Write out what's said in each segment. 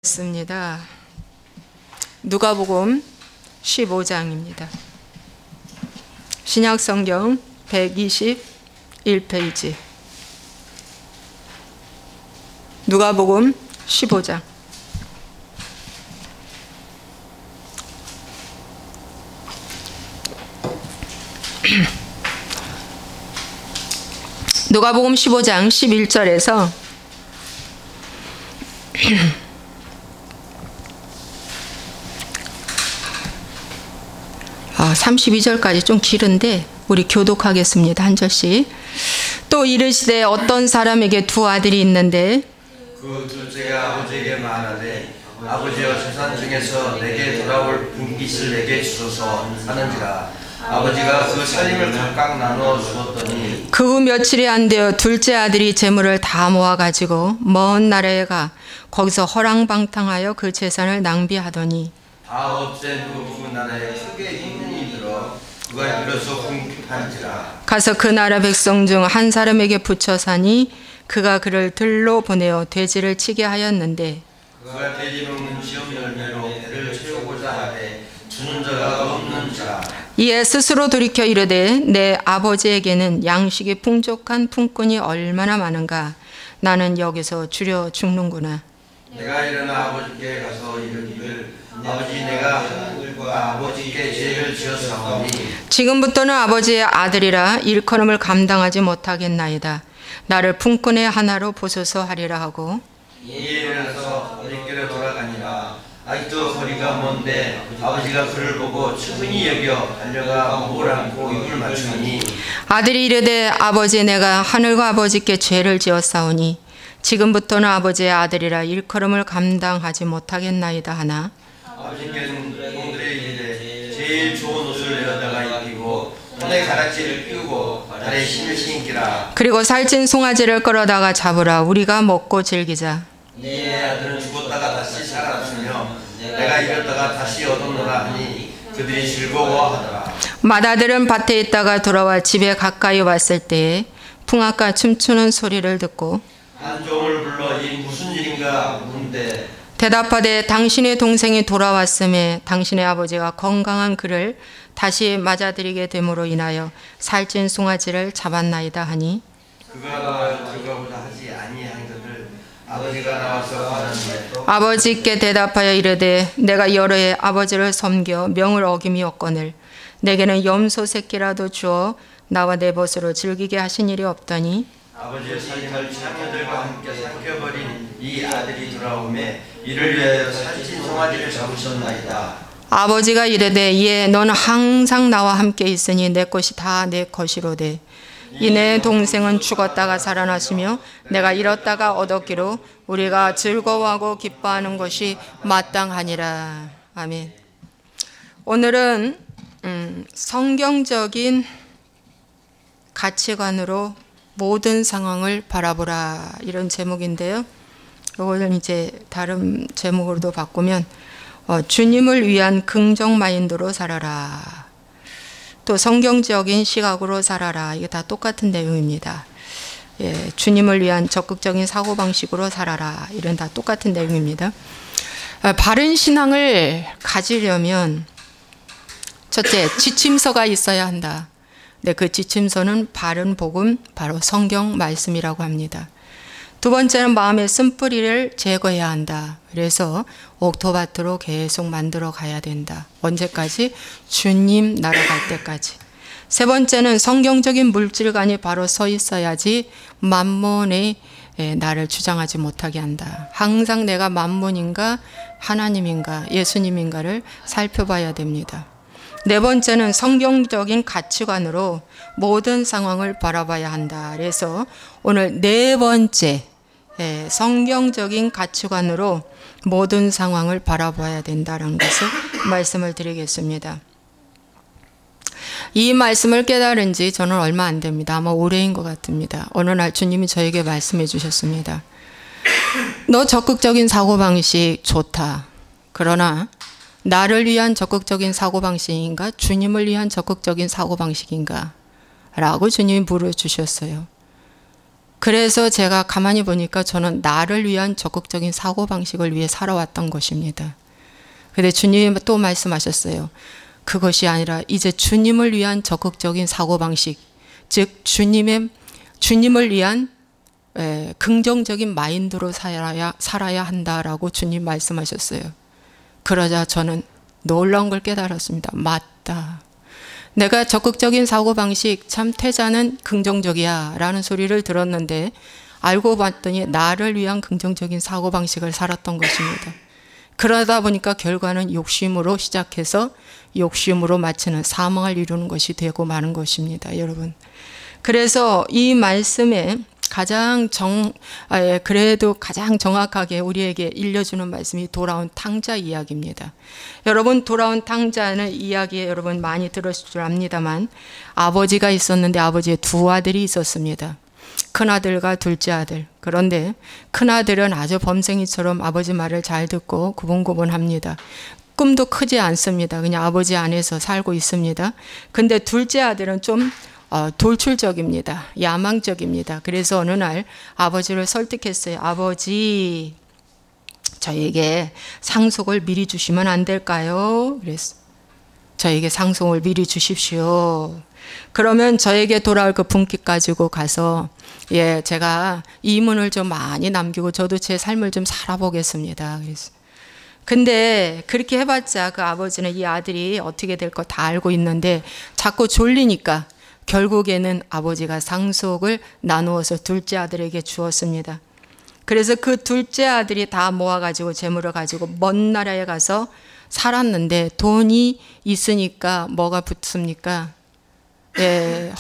습니다. 누가복음 15장입니다. 신약성경 121페이지. 누가복음 15장. 누가복음 15장 11절에서 32절까지 좀 길은데 우리 교독하겠습니다. 한 절씩. 또 이르시되 어떤 사람에게 두 아들이 있는데 그 둘째가 아버지에게 말하되 아버지여 재산 중에서 내게 돌아올 분깃을 내게 주소서 하는지라. 아버지가 그 살림을 각각 나누어 주었더니 그 후 며칠이 안 되어 둘째 아들이 재물을 다 모아 가지고 먼 나라에 가 거기서 허랑방탕하여 그 재산을 낭비하더니 다 없앤 후 그 나라에 크게 이민이 들어 그가 비로소 궁핍한지라. 가서 그 나라 백성 중 한 사람에게 붙여 사니 그가 그를 들로 보내어 돼지를 치게 하였는데 그가 돼지 먹는 지역 열매로 배를 채우고자 하되 주는 자가 없는지라. 이에 스스로 돌이켜 이르되 내 아버지에게는 양식이 풍족한 품꾼이 얼마나 많은가. 나는 여기서 주려 죽는구나. 내가 일어나 아버지께 가서 이르기를 아버지 내가 하나님과 아버지께 죄를 지었사오니 지금부터는 아버지의 아들이라 일컬음을 감당하지 못하겠나이다. 나를 품꾼의 하나로 보소서 하리라 하고 이에 일어나서 아버지께로 돌아가니라. 아직도 거리가 먼데 아버지가 그를 보고 측은히 여겨 달려가 목을 안고 입을 맞추니 아들이 이르되 아버지 내가 하늘과 아버지께 죄를 지었사오니 지금부터는 아버지의 아들이라 일컬음을 감당하지 못하겠나이다 하나 아버지께서는 종들의 일에 제일 좋은 옷을 내어다가 입히고 손에 가락지를 끼우고 발에 신을 신기라. 그리고 살찐 송아지를 끌어다가 잡으라. 우리가 먹고 즐기자. 네 아들은 죽었다가 다시 살았으며 내가 잃었다가 다시 얻었노라 하니 그들이 즐거워하더라. 맏아들은 밭에 있다가 돌아와 집에 가까이 왔을 때에 풍악과 춤추는 소리를 듣고 한 종을 불러 이 무슨 일인가 묻는데 대답하되 당신의 동생이 돌아왔음에 당신의 아버지가 건강한 그를 다시 맞아들이게 됨으로 인하여 살찐 송아지를 잡았나이다 하니 그가 나와 들어가고자 하지 아니한 것을 아버지가 나와서 하는데 아버지께 대답하여 이르되 내가 여러 해 아버지를 섬겨 명을 어김이 없거늘 내게는 염소 새끼라도 주어 나와 내 벗으로 즐기게 하신 일이 없더니 아버지의 살림을 자녀들과 함께 삼켜버린 이 아들이 돌아오매 이를 위하여 살찐 송아지를 잡으셨나이다. 아버지가 이르되 이에 너는 항상 나와 함께 있으니 내 것이 다 내 것이로되 이 내 동생은 죽었다가 살아났으며 내가 잃었다가 얻었기로 우리가 즐거워하고 기뻐하는 것이 마땅하니라. 아멘. 오늘은 성경적인 가치관으로 모든 상황을 바라보라 이런 제목인데요. 이거는 이제 다른 제목으로도 바꾸면 주님을 위한 긍정 마인드로 살아라. 또 성경적인 시각으로 살아라. 이게 다 똑같은 내용입니다. 예, 주님을 위한 적극적인 사고방식으로 살아라. 이런 다 똑같은 내용입니다. 바른 신앙을 가지려면 첫째, 지침서가 있어야 한다. 네, 그 지침서는 바른 복음, 바로 성경 말씀이라고 합니다. 두 번째는 마음의 쓴뿌리를 제거해야 한다. 그래서 옥토밭으로 계속 만들어 가야 된다. 언제까지? 주님 날아갈 때까지. 세 번째는 성경적인 물질관이 바로 서 있어야지 만몬의 나를 주장하지 못하게 한다. 항상 내가 만몬인가 하나님인가 예수님인가를 살펴봐야 됩니다. 네 번째는 성경적인 가치관으로 모든 상황을 바라봐야 한다. 그래서 오늘 네 번째 성경적인 가치관으로 모든 상황을 바라봐야 된다는 것을 말씀을 드리겠습니다. 이 말씀을 깨달은 지 저는 얼마 안 됩니다. 아마 올해인 것 같습니다. 어느 날 주님이 저에게 말씀해 주셨습니다. 너 적극적인 사고방식 좋다. 그러나 나를 위한 적극적인 사고방식인가? 주님을 위한 적극적인 사고방식인가? 라고 주님이 물어주셨어요. 그래서 제가 가만히 보니까 저는 나를 위한 적극적인 사고방식을 위해 살아왔던 것입니다. 근데 주님이 또 말씀하셨어요. 그것이 아니라 이제 주님을 위한 적극적인 사고방식, 즉 주님을 위한 긍정적인 마인드로 살아야 한다라고 주님 말씀하셨어요. 그러자 저는 놀라운 걸 깨달았습니다. 맞다. 내가 적극적인 사고방식, 참 태자는 긍정적이야 라는 소리를 들었는데 알고 봤더니 나를 위한 긍정적인 사고방식을 살았던 것입니다. 그러다 보니까 결과는 욕심으로 시작해서 욕심으로 마치는 사망을 이루는 것이 되고 마는 것입니다. 여러분. 그래서 이 말씀에 그래도 가장 정확하게 우리에게 일러주는 말씀이 돌아온 탕자 이야기입니다. 여러분, 돌아온 탕자는 이야기에 여러분 많이 들었을 줄 압니다만 아버지가 있었는데 아버지의 두 아들이 있었습니다. 큰아들과 둘째 아들. 그런데 큰아들은 아주 범생이처럼 아버지 말을 잘 듣고 고분고분합니다. 꿈도 크지 않습니다. 그냥 아버지 안에서 살고 있습니다. 근데 둘째 아들은 좀 돌출적입니다. 야망적입니다. 그래서 어느 날 아버지를 설득했어요. 아버지, 저에게 상속을 미리 주시면 안 될까요? 그랬어요. 저에게 상속을 미리 주십시오. 그러면 저에게 돌아올 그 분깃 가지고 가서 제가 이문을 좀 많이 남기고 저도 제 삶을 좀 살아보겠습니다. 그래서 근데 그렇게 해봤자 그 아버지는 이 아들이 어떻게 될 거 다 알고 있는데 자꾸 졸리니까 결국에는 아버지가 상속을 나누어서 둘째 아들에게 주었습니다. 그래서 그 둘째 아들이 다 모아가지고 재물을 가지고 먼 나라에 가서 살았는데 돈이 있으니까 뭐가 붙습니까?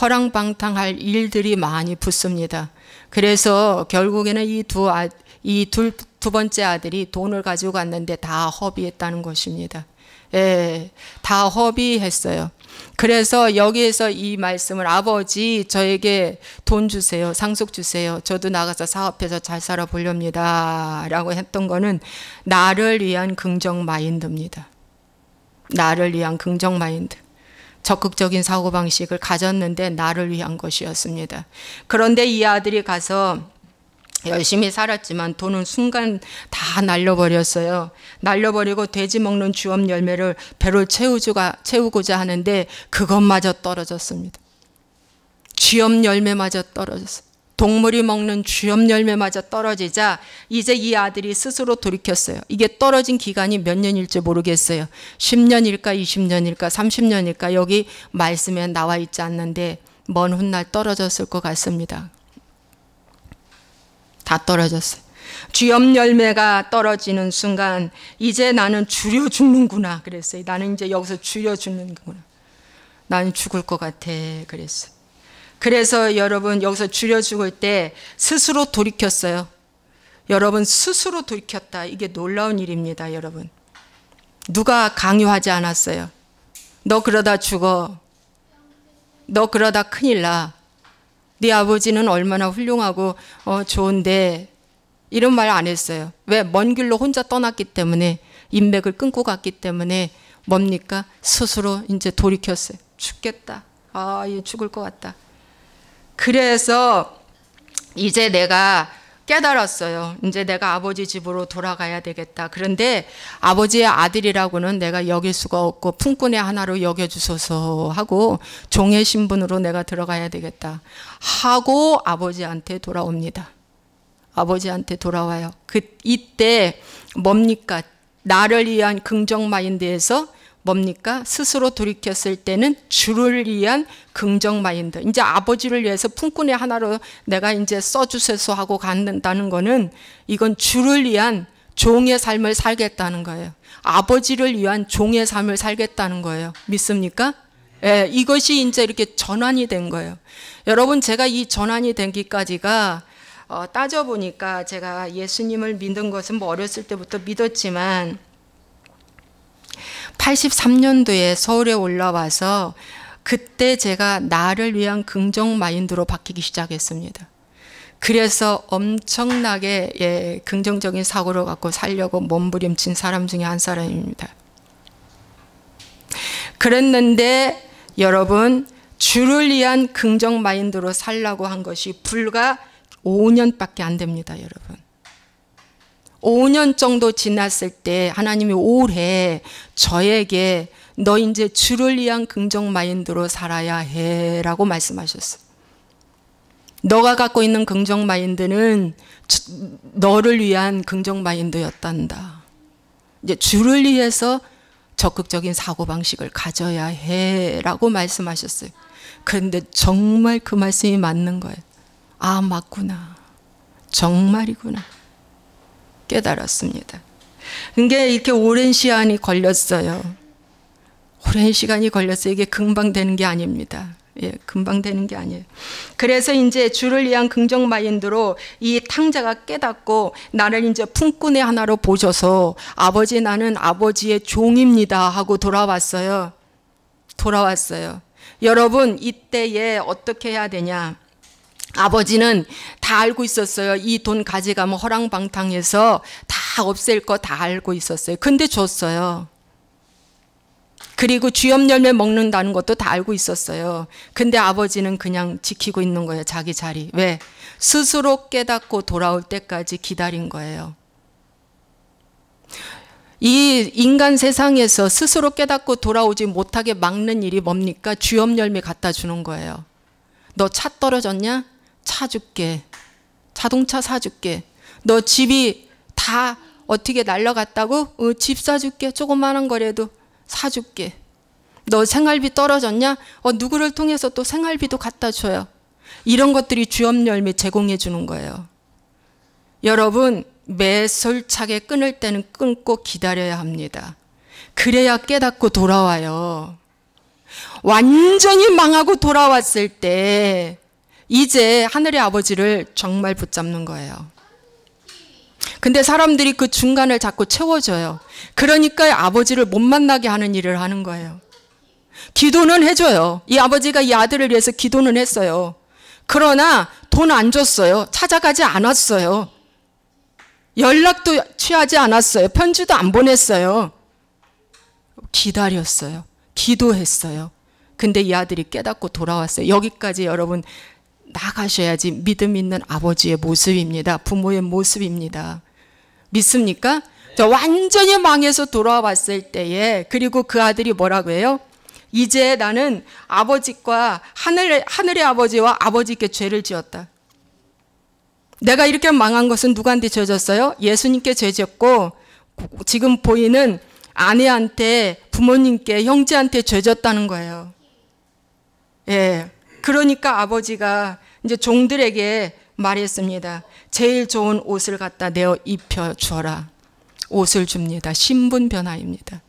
허랑방탕할 일들이 많이 붙습니다. 그래서 결국에는 두 번째 아들이 돈을 가지고 갔는데 다 허비했다는 것입니다. 다 허비했어요. 그래서 여기에서 이 말씀을 아버지 저에게 돈 주세요. 상속 주세요. 저도 나가서 사업해서 잘 살아보렵니다. 라고 했던 거는 나를 위한 긍정 마인드입니다. 나를 위한 긍정 마인드. 적극적인 사고방식을 가졌는데 나를 위한 것이었습니다. 그런데 이 아들이 가서 열심히 살았지만 돈은 순간 다 날려버렸어요. 날려버리고 돼지 먹는 주엄 열매를 배를 채우고자 하는데 그것마저 떨어졌습니다. 주엄 열매마저 떨어졌어요. 동물이 먹는 주엄 열매마저 떨어지자 이제 이 아들이 스스로 돌이켰어요. 이게 떨어진 기간이 몇 년일지 모르겠어요. 10년일까 20년일까 30년일까 여기 말씀에 나와 있지 않는데 먼 훗날 떨어졌을 것 같습니다. 다 떨어졌어요. 주엄 열매가 떨어지는 순간 이제 나는 줄여 죽는구나 그랬어요. 나는 이제 여기서 줄여 죽는구나. 나는 죽을 것 같아 그랬어요. 그래서 여러분 여기서 줄여 죽을 때 스스로 돌이켰어요. 여러분 스스로 돌이켰다. 이게 놀라운 일입니다. 여러분. 누가 강요하지 않았어요. 너 그러다 죽어. 너 그러다 큰일 나. 네 아버지는 얼마나 훌륭하고 좋은데 이런 말 안 했어요. 왜? 먼 길로 혼자 떠났기 때문에 인맥을 끊고 갔기 때문에 뭡니까? 스스로 이제 돌이켰어요. 죽겠다. 얘 죽을 것 같다. 그래서 이제 내가 깨달았어요. 이제 내가 아버지 집으로 돌아가야 되겠다. 그런데 아버지의 아들이라고는 내가 여길 수가 없고 품꾼의 하나로 여겨주소서 하고 종의 신분으로 내가 들어가야 되겠다 하고 아버지한테 돌아옵니다. 아버지한테 돌아와요. 이때 뭡니까? 나를 위한 긍정 마인드에서 뭡니까? 스스로 돌이켰을 때는 주를 위한 긍정 마인드. 이제 아버지를 위해서 품꾼의 하나로 내가 이제 써주세요 하고 간다는 거는 이건 주를 위한 종의 삶을 살겠다는 거예요. 아버지를 위한 종의 삶을 살겠다는 거예요. 믿습니까? 이것이 이제 이렇게 전환이 된 거예요. 여러분, 제가 이 전환이 되기까지가 따져보니까 제가 예수님을 믿는 것은 뭐 어렸을 때부터 믿었지만 83년도에 서울에 올라와서 그때 제가 나를 위한 긍정 마인드로 바뀌기 시작했습니다. 그래서 엄청나게 긍정적인 사고를 갖고 살려고 몸부림친 사람 중에 한 사람입니다. 그랬는데 여러분, 주를 위한 긍정 마인드로 살라고 한 것이 불과 5년밖에 안 됩니다, 여러분. 5년 정도 지났을 때 하나님이 올해 저에게 너 이제 주를 위한 긍정 마인드로 살아야 해 라고 말씀하셨어요. 너가 갖고 있는 긍정 마인드는 너를 위한 긍정 마인드였단다. 이제 주를 위해서 적극적인 사고방식을 가져야 해 라고 말씀하셨어요. 그런데 정말 그 말씀이 맞는 거예요. 아, 맞구나. 정말이구나. 깨달았습니다. 그게 이렇게 오랜 시간이 걸렸어요. 오랜 시간이 걸렸어요. 이게 금방 되는 게 아닙니다. 예, 금방 되는 게 아니에요. 그래서 이제 주를 위한 긍정 마인드로 이 탕자가 깨닫고 나를 이제 품꾼의 하나로 보셔서 아버지, 나는 아버지의 종입니다 하고 돌아왔어요. 여러분, 이때에 어떻게 해야 되냐? 아버지는 다 알고 있었어요. 이 돈 가져가면 허랑방탕해서 다 없앨 거 다 알고 있었어요. 근데 줬어요. 그리고 쥐염 열매 먹는다는 것도 다 알고 있었어요. 근데 아버지는 그냥 지키고 있는 거예요. 자기 자리. 왜? 스스로 깨닫고 돌아올 때까지 기다린 거예요. 이 인간 세상에서 스스로 깨닫고 돌아오지 못하게 막는 일이 뭡니까? 쥐염 열매 갖다 주는 거예요. 너 차 떨어졌냐? 차 줄게. 자동차 사줄게. 너 집이 다 어떻게 날라갔다고? 집 사줄게. 조그마한 거라도 사줄게. 너 생활비 떨어졌냐? 누구를 통해서 또 생활비도 갖다 줘요. 이런 것들이 쥐염 열매 제공해 주는 거예요. 여러분, 매솔차게 끊을 때는 끊고 기다려야 합니다. 그래야 깨닫고 돌아와요. 완전히 망하고 돌아왔을 때 이제 하늘의 아버지를 정말 붙잡는 거예요. 근데 사람들이 그 중간을 자꾸 채워줘요. 그러니까 아버지를 못 만나게 하는 일을 하는 거예요. 기도는 해줘요. 이 아버지가 이 아들을 위해서 기도는 했어요. 그러나 돈 안 줬어요. 찾아가지 않았어요. 연락도 취하지 않았어요. 편지도 안 보냈어요. 기다렸어요. 기도했어요. 근데 이 아들이 깨닫고 돌아왔어요. 여기까지 여러분 나가셔야지 믿음 있는 아버지의 모습입니다. 부모의 모습입니다. 믿습니까? 저 완전히 망해서 돌아왔을 때에, 그리고 그 아들이 뭐라고 해요? 이제 나는 아버지과 하늘의 아버지와 아버지께 죄를 지었다. 내가 이렇게 망한 것은 누구한테 죄 졌어요? 예수님께 죄 졌고, 지금 보이는 아내한테, 부모님께, 형제한테 죄 졌다는 거예요. 예. 그러니까 아버지가 이제 종들에게 말했습니다. 제일 좋은 옷을 갖다 내어 입혀 주어라. 옷을 줍니다. 신분 변화입니다.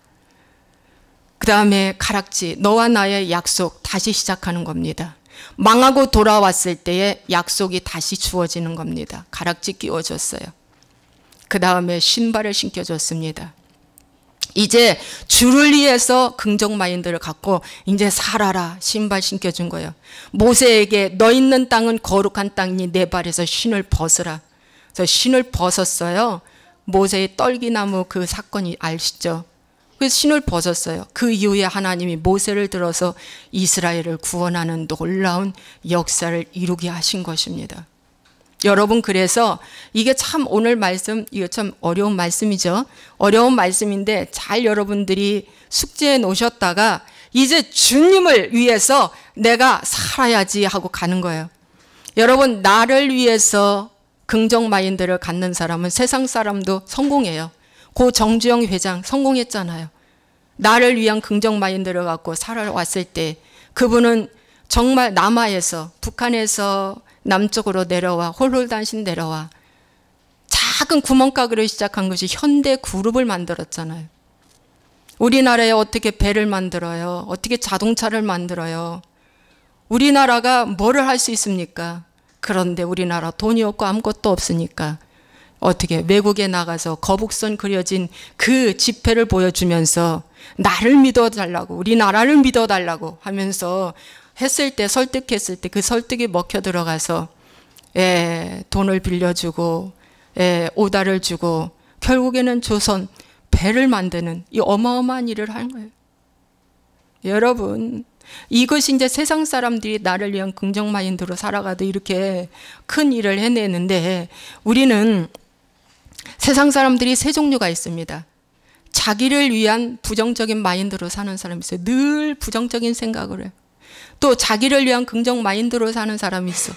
그 다음에 가락지, 너와 나의 약속 다시 시작하는 겁니다. 망하고 돌아왔을 때에 약속이 다시 주어지는 겁니다. 가락지 끼워줬어요. 그 다음에 신발을 신겨줬습니다. 이제 주를 위해서 긍정 마인드를 갖고 이제 살아라. 신발 신겨준 거예요. 모세에게 너 있는 땅은 거룩한 땅이니 내 발에서 신을 벗으라. 그래서 신을 벗었어요. 모세의 떨기나무 그 사건이 아시죠? 그래서 신을 벗었어요. 그 이후에 하나님이 모세를 들어서 이스라엘을 구원하는 놀라운 역사를 이루게 하신 것입니다. 여러분, 그래서 이게 참 오늘 말씀, 이거 참 어려운 말씀이죠. 어려운 말씀인데 잘 여러분들이 숙지해 놓으셨다가 이제 주님을 위해서 내가 살아야지 하고 가는 거예요. 여러분, 나를 위해서 긍정 마인드를 갖는 사람은 세상 사람도 성공해요. 고 정주영 회장 성공했잖아요. 나를 위한 긍정 마인드를 갖고 살아왔을 때 그분은 정말 남하에서, 북한에서 남쪽으로 내려와, 홀홀단신 내려와 작은 구멍가게로 시작한 것이 현대 그룹을 만들었잖아요. 우리나라에 어떻게 배를 만들어요? 어떻게 자동차를 만들어요? 우리나라가 뭐를 할 수 있습니까? 그런데 우리나라 돈이 없고 아무것도 없으니까 어떻게 외국에 나가서 거북선 그려진 그 지폐를 보여주면서 나를 믿어달라고, 우리나라를 믿어달라고 하면서 했을 때, 설득했을 때 그 설득이 먹혀 들어가서 돈을 빌려주고 오다를 주고 결국에는 조선 배를 만드는 이 어마어마한 일을 한 거예요. 여러분, 이것이 이제 세상 사람들이 나를 위한 긍정 마인드로 살아가도 이렇게 큰 일을 해내는데, 우리는 세상 사람들이 세 종류가 있습니다. 자기를 위한 부정적인 마인드로 사는 사람이 있어요. 늘 부정적인 생각을 해요. 또 자기를 위한 긍정 마인드로 사는 사람이 있어.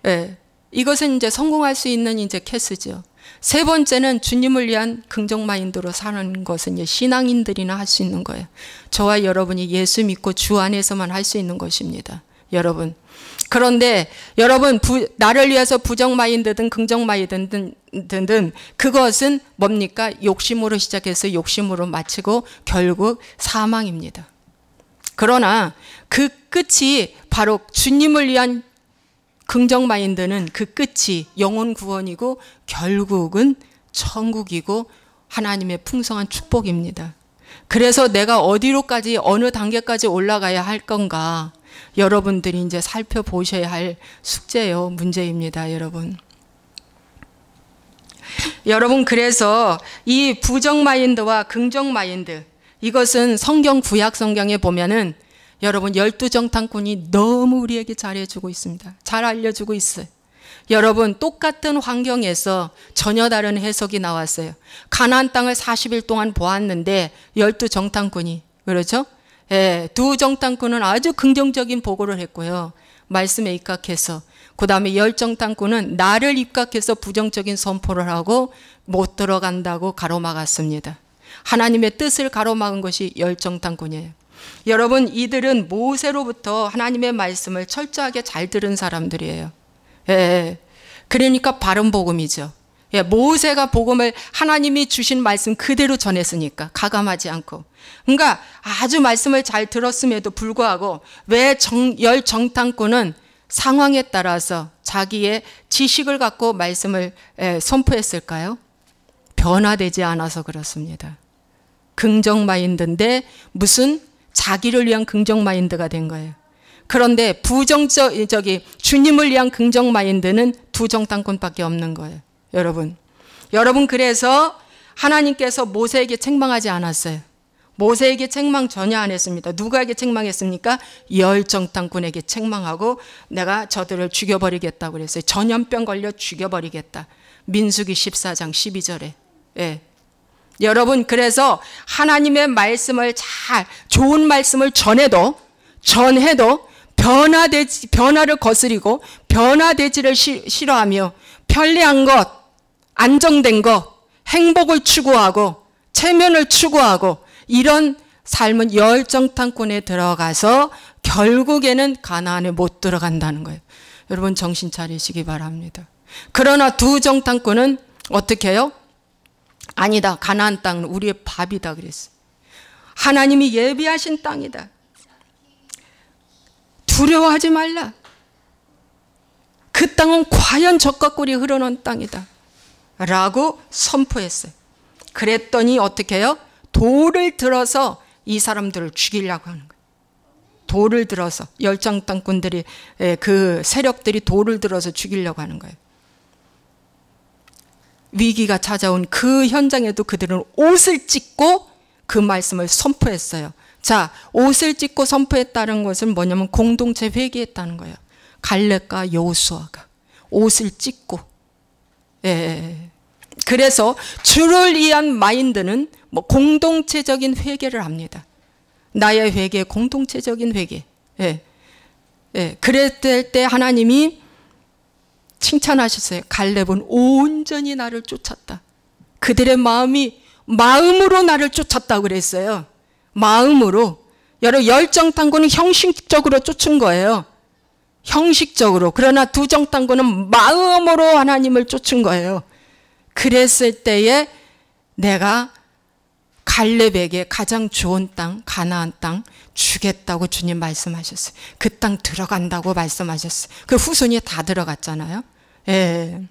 예. 이것은 이제 성공할 수 있는 이제 케이스죠. 세 번째는 주님을 위한 긍정 마인드로 사는 것은 이제 신앙인들이나 할 수 있는 거예요. 저와 여러분이 예수 믿고 주 안에서만 할 수 있는 것입니다. 여러분. 그런데 여러분, 나를 위해서 부정 마인드든 긍정 마인드든 그것은 뭡니까? 욕심으로 시작해서 욕심으로 마치고 결국 사망입니다. 그러나 그 끝이 바로 주님을 위한 긍정 마인드는 그 끝이 영혼 구원이고 결국은 천국이고 하나님의 풍성한 축복입니다. 그래서 내가 어디로까지 어느 단계까지 올라가야 할 건가, 여러분들이 이제 살펴보셔야 할 숙제요, 문제입니다, 여러분. 여러분, 그래서 이 부정 마인드와 긍정 마인드, 이것은 성경, 구약 성경에 보면은 여러분 12정탐꾼이 너무 우리에게 잘해주고 있습니다. 잘 알려주고 있어요. 여러분, 똑같은 환경에서 전혀 다른 해석이 나왔어요. 가나안 땅을 40일 동안 보았는데 12정탐꾼이, 그렇죠? 예, 두 정탐꾼은 아주 긍정적인 보고를 했고요. 말씀에 입각해서. 그 다음에 10정탐꾼은 나를 입각해서 부정적인 선포를 하고 못 들어간다고 가로막았습니다. 하나님의 뜻을 가로막은 것이 10정탐꾼이에요. 여러분, 이들은 모세로부터 하나님의 말씀을 철저하게 잘 들은 사람들이에요. 예, 그러니까 바른 복음이죠. 예, 모세가 복음을 하나님이 주신 말씀 그대로 전했으니까 가감하지 않고. 그러니까 아주 말씀을 잘 들었음에도 불구하고 왜 10정탐꾼은 상황에 따라서 자기의 지식을 갖고 말씀을 선포했을까요? 변화되지 않아서 그렇습니다. 긍정 마인드인데 무슨 자기를 위한 긍정 마인드가 된 거예요. 그런데 부정적이 주님을 위한 긍정 마인드는 두 정탐꾼밖에 없는 거예요. 여러분, 그래서 하나님께서 모세에게 책망하지 않았어요. 모세에게 책망 전혀 안 했습니다. 누구에게 책망했습니까? 10정탐꾼에게 책망하고 내가 저들을 죽여버리겠다고 그랬어요. 전염병 걸려 죽여버리겠다. 민수기 14장 12절에. 예. 여러분, 그래서 하나님의 말씀을 좋은 말씀을 전해도 변화를 거스리고 변화되지를 싫어하며 편리한 것, 안정된 것, 행복을 추구하고 체면을 추구하고 이런 삶은 10정탐꾼에 들어가서 결국에는 가나안에 못 들어간다는 거예요. 여러분, 정신 차리시기 바랍니다. 그러나 두 정탐꾼은 어떻게 해요? 아니다, 가나안 땅은 우리의 밥이다 그랬어요. 하나님이 예비하신 땅이다. 두려워하지 말라. 그 땅은 과연 젖과 꿀이 흐르는 땅이다 라고 선포했어요. 그랬더니 어떻게 해요? 돌을 들어서 이 사람들을 죽이려고 하는 거예요. 돌을 들어서 10정탐꾼들이, 그 세력들이 돌을 들어서 죽이려고 하는 거예요. 위기가 찾아온 그 현장에도 그들은 옷을 찢고 그 말씀을 선포했어요. 자, 옷을 찢고 선포했다는 것은 뭐냐면 공동체 회개했다는 거예요. 갈렙과 여호수아가 옷을 찢고. 예. 그래서 주를 위한 마인드는 뭐 공동체적인 회개를 합니다. 나의 회개, 공동체적인 회개. 예. 예. 그랬을 때 하나님이 칭찬하셨어요. 갈렙은 온전히 나를 쫓았다. 그들의 마음으로 나를 쫓았다고 그랬어요. 마음으로. 여러분, 10정탐꾼은 형식적으로 쫓은 거예요. 형식적으로. 그러나 두 정탐꾼은 마음으로 하나님을 쫓은 거예요. 그랬을 때에 내가 갈렙에게 가장 좋은 땅, 가나안 땅 주겠다고 주님 말씀하셨어요. 그 땅 들어간다고 말씀하셨어요. 그 후손이 다 들어갔잖아요. 예.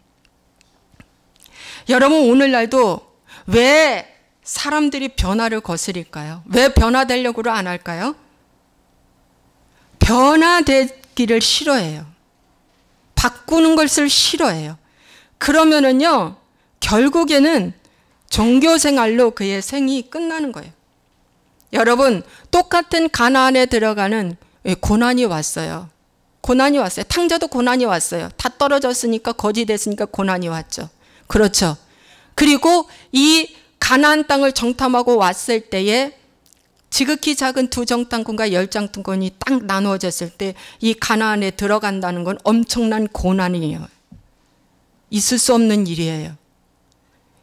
여러분, 오늘날도 왜 사람들이 변화를 거스릴까요? 왜 변화되려고 안 할까요? 변화되기를 싫어해요. 바꾸는 것을 싫어해요. 그러면은요, 결국에는 종교 생활로 그의 생이 끝나는 거예요. 여러분, 똑같은 가나안에 들어가는 고난이 왔어요. 고난이 왔어요. 탕자도 고난이 왔어요. 다 떨어졌으니까, 거지 됐으니까 고난이 왔죠. 그렇죠. 그리고 이 가나안 땅을 정탐하고 왔을 때에 지극히 작은 두 정탐꾼과 열 정탐꾼이 딱 나누어졌을 때 이 가나안에 들어간다는 건 엄청난 고난이에요. 있을 수 없는 일이에요.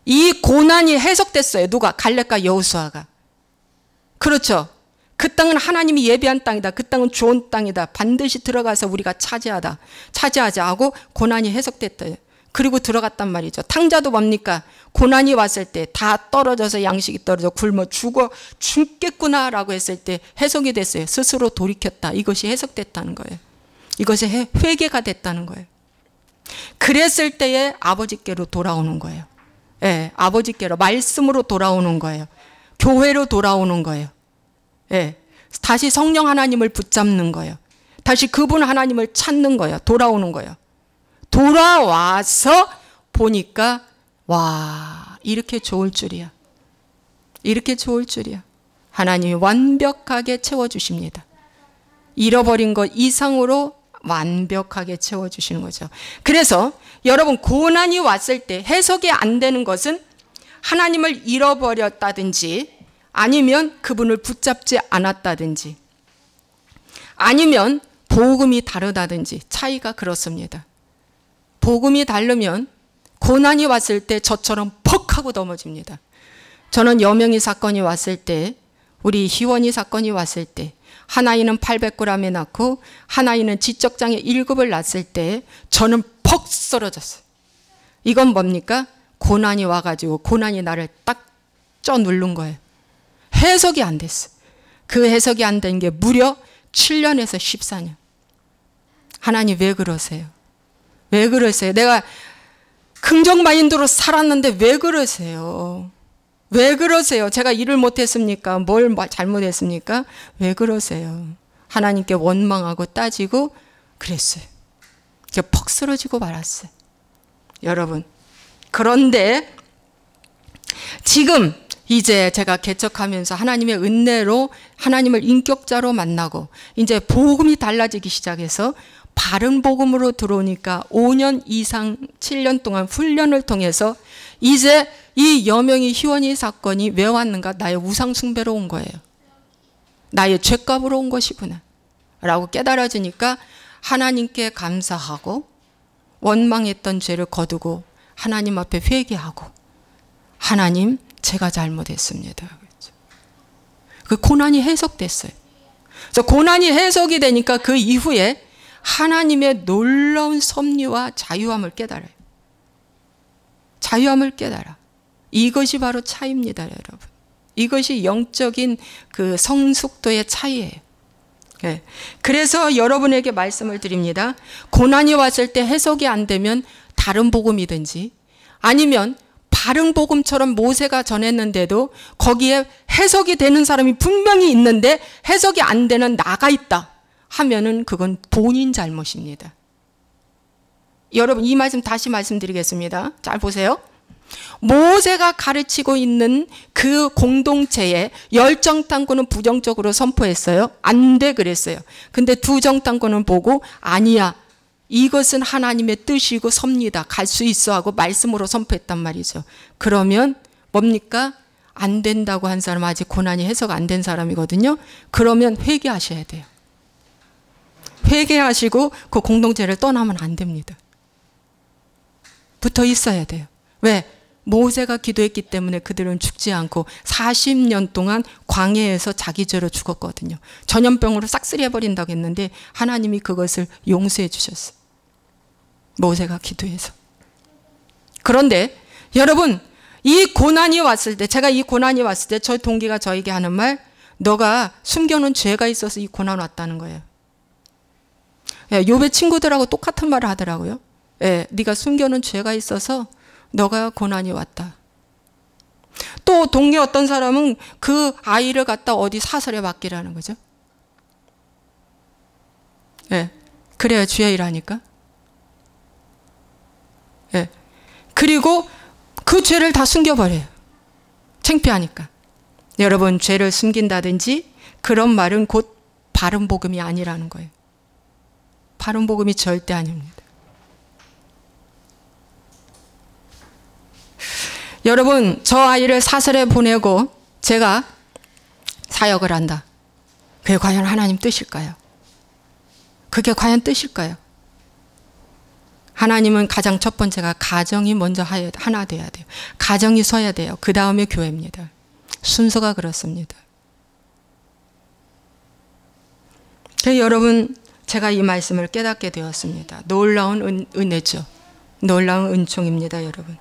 이 고난이 해석됐어요. 누가? 갈렙과 여호수아가. 그렇죠. 그 땅은 하나님이 예비한 땅이다. 그 땅은 좋은 땅이다. 반드시 들어가서 우리가 차지하자 하고 고난이 해석됐대요. 그리고 들어갔단 말이죠. 탕자도 뭡니까? 고난이 왔을 때 다 떨어져서 양식이 떨어져 굶어 죽겠구나라고 했을 때 해석이 됐어요. 스스로 돌이켰다. 이것이 해석됐다는 거예요. 이것이 회개가 됐다는 거예요. 그랬을 때에 아버지께로 돌아오는 거예요. 예, 아버지께로 말씀으로 돌아오는 거예요. 교회로 돌아오는 거예요. 예, 다시 성령 하나님을 붙잡는 거예요. 다시 그분 하나님을 찾는 거예요. 돌아오는 거예요. 돌아와서 보니까 와, 이렇게 좋을 줄이야. 이렇게 좋을 줄이야. 하나님이 완벽하게 채워주십니다. 잃어버린 것 이상으로 완벽하게 채워주시는 거죠. 그래서 여러분, 고난이 왔을 때 해석이 안 되는 것은 하나님을 잃어버렸다든지 아니면 그분을 붙잡지 않았다든지 아니면 복음이 다르다든지 차이가 그렇습니다. 복음이 다르면 고난이 왔을 때 저처럼 퍽 하고 넘어집니다. 저는 여명이 사건이 왔을 때, 우리 희원이 사건이 왔을 때, 하나이는 800g에 낳고 하나이는 지적장애 1급을 낳았을 때 저는 퍽 쓰러졌어요. 이건 뭡니까? 고난이 와가지고 고난이 나를 딱 쪄 누른 거예요. 해석이 안 됐어. 그 해석이 안 된 게 무려 7년에서 14년. 하나님 왜 그러세요? 왜 그러세요? 내가 긍정 마인드로 살았는데 왜 그러세요? 왜 그러세요? 제가 일을 못했습니까? 뭘 잘못했습니까? 왜 그러세요? 하나님께 원망하고 따지고 그랬어요. 제가 퍽 쓰러지고 말았어요. 여러분, 그런데 지금 이제 제가 개척하면서 하나님의 은혜로 하나님을 인격자로 만나고 이제 복음이 달라지기 시작해서 바른 복음으로 들어오니까 5년 이상 7년 동안 훈련을 통해서 이제 이 여명이 희원이 사건이 왜 왔는가? 나의 우상 숭배로 온 거예요. 나의 죄값으로 온 것이구나 라고 깨달아지니까 하나님께 감사하고 원망했던 죄를 거두고 하나님 앞에 회개하고 하나님 제가 잘못했습니다. 그 고난이 해석됐어요. 그래서 고난이 해석이 되니까 그 이후에 하나님의 놀라운 섭리와 자유함을 깨달아요. 자유함을 깨달아. 이것이 바로 차이입니다, 여러분. 이것이 영적인 그 성숙도의 차이예요. 네. 그래서 여러분에게 말씀을 드립니다. 고난이 왔을 때 해석이 안 되면 다른 복음이든지 아니면 바른 복음처럼 모세가 전했는데도 거기에 해석이 되는 사람이 분명히 있는데 해석이 안 되는 나가 있다 하면은 그건 본인 잘못입니다. 여러분, 이 말씀 다시 말씀드리겠습니다. 잘 보세요. 모세가 가르치고 있는 그 공동체에 열정탐구는 부정적으로 선포했어요. 안 돼 그랬어요. 근데 두 정탐구는 보고 아니야, 이것은 하나님의 뜻이고 섭니다. 갈 수 있어 하고 말씀으로 선포했단 말이죠. 그러면 뭡니까? 안 된다고 한 사람, 아직 고난이 해석 안 된 사람이거든요. 그러면 회개하셔야 돼요. 회개하시고 그 공동체를 떠나면 안 됩니다. 붙어 있어야 돼요. 왜? 모세가 기도했기 때문에 그들은 죽지 않고 40년 동안 광야에서 자기 죄로 죽었거든요. 전염병으로 싹쓸이 해버린다고 했는데 하나님이 그것을 용서해 주셨어요. 모세가 기도해서. 그런데 여러분, 이 고난이 왔을 때, 제가 이 고난이 왔을 때 저희 동기가 저에게 하는 말, 너가 숨겨놓은 죄가 있어서 이 고난 왔다는 거예요. 욥의 친구들하고 똑같은 말을 하더라고요. 네가 숨겨놓은 죄가 있어서 너가 고난이 왔다. 또 동네 어떤 사람은 그 아이를 갖다 어디 사설에 맡기라는 거죠. 그래야 주의 일하니까. 그리고 그 죄를 다 숨겨버려요. 창피하니까. 여러분, 죄를 숨긴다든지 그런 말은 곧 바른 복음이 아니라는 거예요. 바른 복음이 절대 아닙니다. 여러분, 저 아이를 사설에 보내고 제가 사역을 한다. 그게 과연 하나님 뜻일까요? 그게 과연 뜻일까요? 하나님은 가장 첫 번째가 가정이 먼저 하나 돼야 돼요. 가정이 서야 돼요. 그 다음에 교회입니다. 순서가 그렇습니다. 여러분, 제가 이 말씀을 깨닫게 되었습니다. 놀라운 은혜죠. 놀라운 은총입니다, 여러분.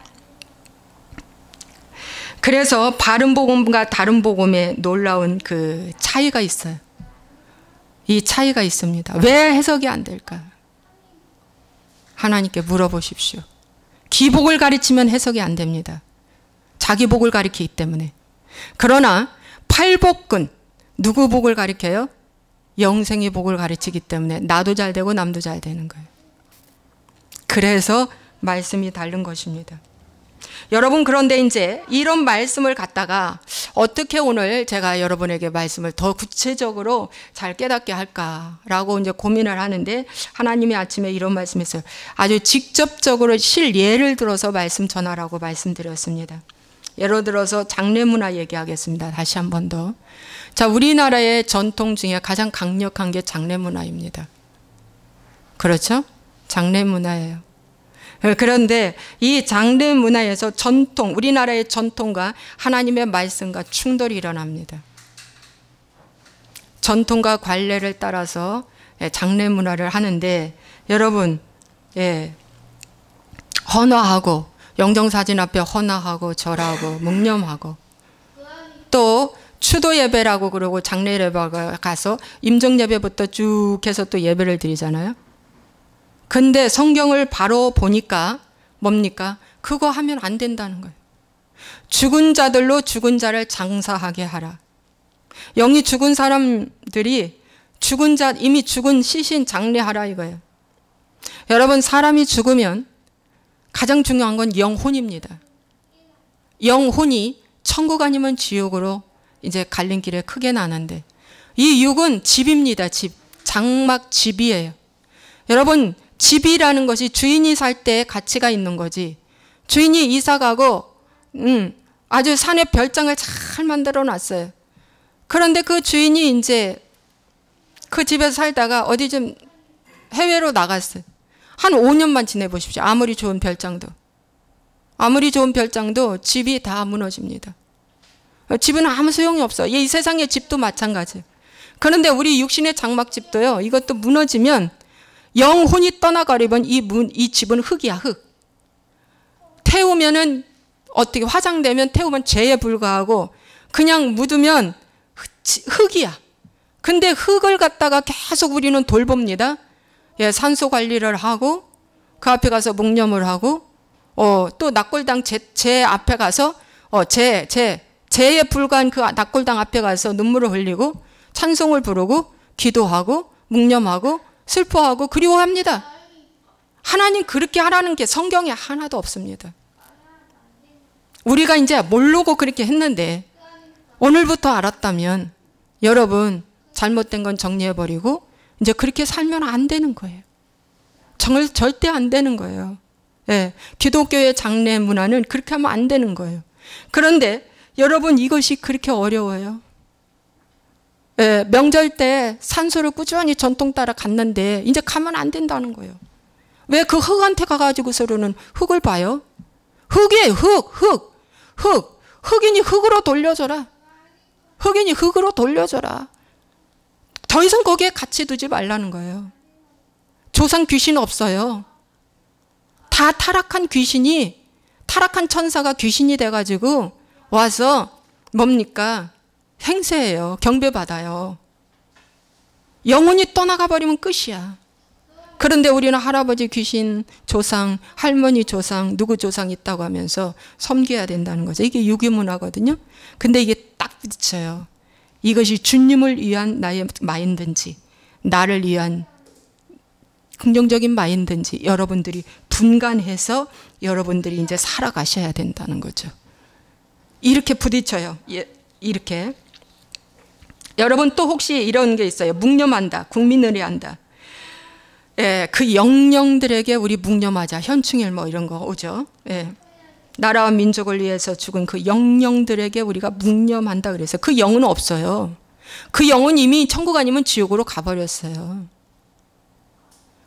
그래서 바른 복음과 다른 복음의 놀라운 그 차이가 있어요. 이 차이가 있습니다. 왜 해석이 안 될까? 하나님께 물어보십시오. 기복을 가르치면 해석이 안 됩니다. 자기 복을 가르치기 때문에. 그러나 팔복은 누구 복을 가르쳐요? 영생의 복을 가르치기 때문에 나도 잘 되고 남도 잘 되는 거예요. 그래서 말씀이 다른 것입니다. 여러분, 그런데 이제 이런 말씀을 갖다가 어떻게 오늘 제가 여러분에게 말씀을 더 구체적으로 잘 깨닫게 할까라고 이제 고민을 하는데, 하나님이 아침에 이런 말씀했어요. 아주 직접적으로 실예를 들어서 말씀 전하라고 말씀드렸습니다. 예를 들어서 장례 문화 얘기하겠습니다. 다시 한 번 더. 자, 우리나라의 전통 중에 가장 강력한 게 장례 문화입니다. 그렇죠? 장례 문화예요. 그런데 이 장례 문화에서 전통, 우리나라의 전통과 하나님의 말씀과 충돌이 일어납니다. 전통과 관례를 따라서 장례 문화를 하는데, 여러분, 헌화하고, 영정사진 앞에 헌화하고 절하고 묵념하고, 또 추도 예배라고 그러고 장례 예배가 가서 임종 예배부터 쭉 해서 또 예배를 드리잖아요. 근데 성경을 바로 보니까 뭡니까? 그거 하면 안 된다는 거예요. 죽은 자들로 죽은 자를 장사하게 하라. 영이 죽은 사람들이 죽은 자, 이미 죽은 시신 장례하라 이거예요. 여러분, 사람이 죽으면 가장 중요한 건 영혼입니다. 영혼이 천국 아니면 지옥으로 이제 갈림길에 크게 나는데, 이 육은 집입니다. 집. 장막 집이에요. 여러분, 집이라는 것이 주인이 살 때 가치가 있는 거지. 주인이 이사 가고 아주 산에 별장을 잘 만들어 놨어요. 그런데 그 주인이 이제 그 집에서 살다가 어디 좀 해외로 나갔어요. 한 5년만 지내보십시오. 아무리 좋은 별장도. 아무리 좋은 별장도 집이 다 무너집니다. 집은 아무 소용이 없어. 이 세상의 집도 마찬가지예요. 그런데 우리 육신의 장막집도요, 이것도 무너지면 영혼이 떠나가려면 이 집은 흙이야, 흙. 태우면은 어떻게 화장되면 태우면 죄에 불과하고, 그냥 묻으면 흙이야. 근데 흙을 갖다가 계속 우리는 돌봅니다. 산소 관리를 하고, 그 앞에 가서 묵념을 하고, 또 낙골당 제 앞에 가서 죄에 불과한 그 낙골당 앞에 가서 눈물을 흘리고 찬송을 부르고 기도하고 묵념하고 슬퍼하고 그리워합니다. 하나님 그렇게 하라는 게 성경에 하나도 없습니다. 우리가 이제 모르고 그렇게 했는데 오늘부터 알았다면 여러분, 잘못된 건 정리해버리고 이제 그렇게 살면 안 되는 거예요. 절대 안 되는 거예요. 기독교의 장례 문화는 그렇게 하면 안 되는 거예요. 그런데 여러분, 이것이 그렇게 어려워요. 명절 때 산소를 꾸준히 전통 따라 갔는데 이제 가면 안 된다는 거예요. 왜 그 흙한테 가가지고서는 흙을 봐요? 흙이에요, 흙. 흙이니 흙으로 돌려줘라. 흙이니 흙으로 돌려줘라. 더 이상 거기에 같이 두지 말라는 거예요. 조상 귀신 없어요. 다 타락한 귀신이, 타락한 천사가 귀신이 돼가지고 와서 뭡니까? 행세해요. 경배받아요. 영혼이 떠나가 버리면 끝이야. 그런데 우리는 할아버지 귀신, 조상, 할머니 조상, 누구 조상 있다고 하면서 섬겨야 된다는 거죠. 이게 유기문화거든요. 근데 이게 딱 부딪혀요. 이것이 주님을 위한 나의 마인드인지, 나를 위한 긍정적인 마인드인지 여러분들이 분간해서 여러분들이 이제 살아가셔야 된다는 거죠. 이렇게 부딪혀요. 이렇게. 여러분 또 혹시 이런 게 있어요. 묵념한다. 국민을 위한다. 예, 그 영령들에게 우리 묵념하자. 현충일 뭐 이런 거 오죠. 예. 나라와 민족을 위해서 죽은 그 영령들에게 우리가 묵념한다 그래서 그 영은 없어요. 그 영은 이미 천국 아니면 지옥으로 가버렸어요.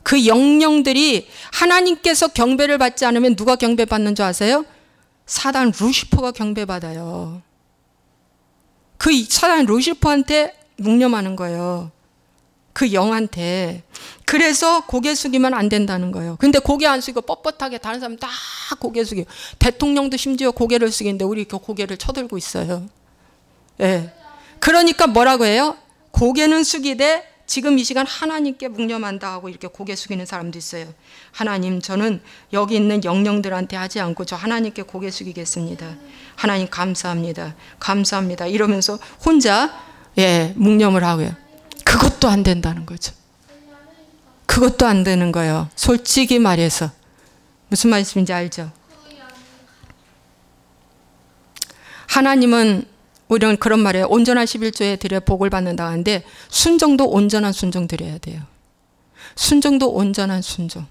그 영령들이 하나님께서 경배를 받지 않으면 누가 경배받는 줄 아세요? 사단 루시퍼가 경배받아요. 그 사단 루시퍼한테 묵념하는 거예요. 그 영한테. 그래서 고개 숙이면 안 된다는 거예요. 근데 고개 안 숙이고 뻣뻣하게 다른 사람 다 고개 숙이고 대통령도 심지어 고개를 숙이는데 우리 그 고개를 쳐들고 있어요. 예. 그러니까 뭐라고 해요? 고개는 숙이되 지금 이 시간 하나님께 묵념한다 하고 이렇게 고개 숙이는 사람도 있어요. 하나님, 저는 여기 있는 영령들한테 하지 않고 저 하나님께 고개 숙이겠습니다. 하나님 감사합니다. 감사합니다. 이러면서 혼자 예, 묵념을 하고요. 그것도 안 된다는 거죠. 그것도 안 되는 거예요. 솔직히 말해서. 무슨 말씀인지 알죠? 하나님은 우리는 그런 말이에요. 온전한 11조에 드려 복을 받는다 하는데 순종도 온전한 순종 드려야 돼요. 순종도 온전한 순종.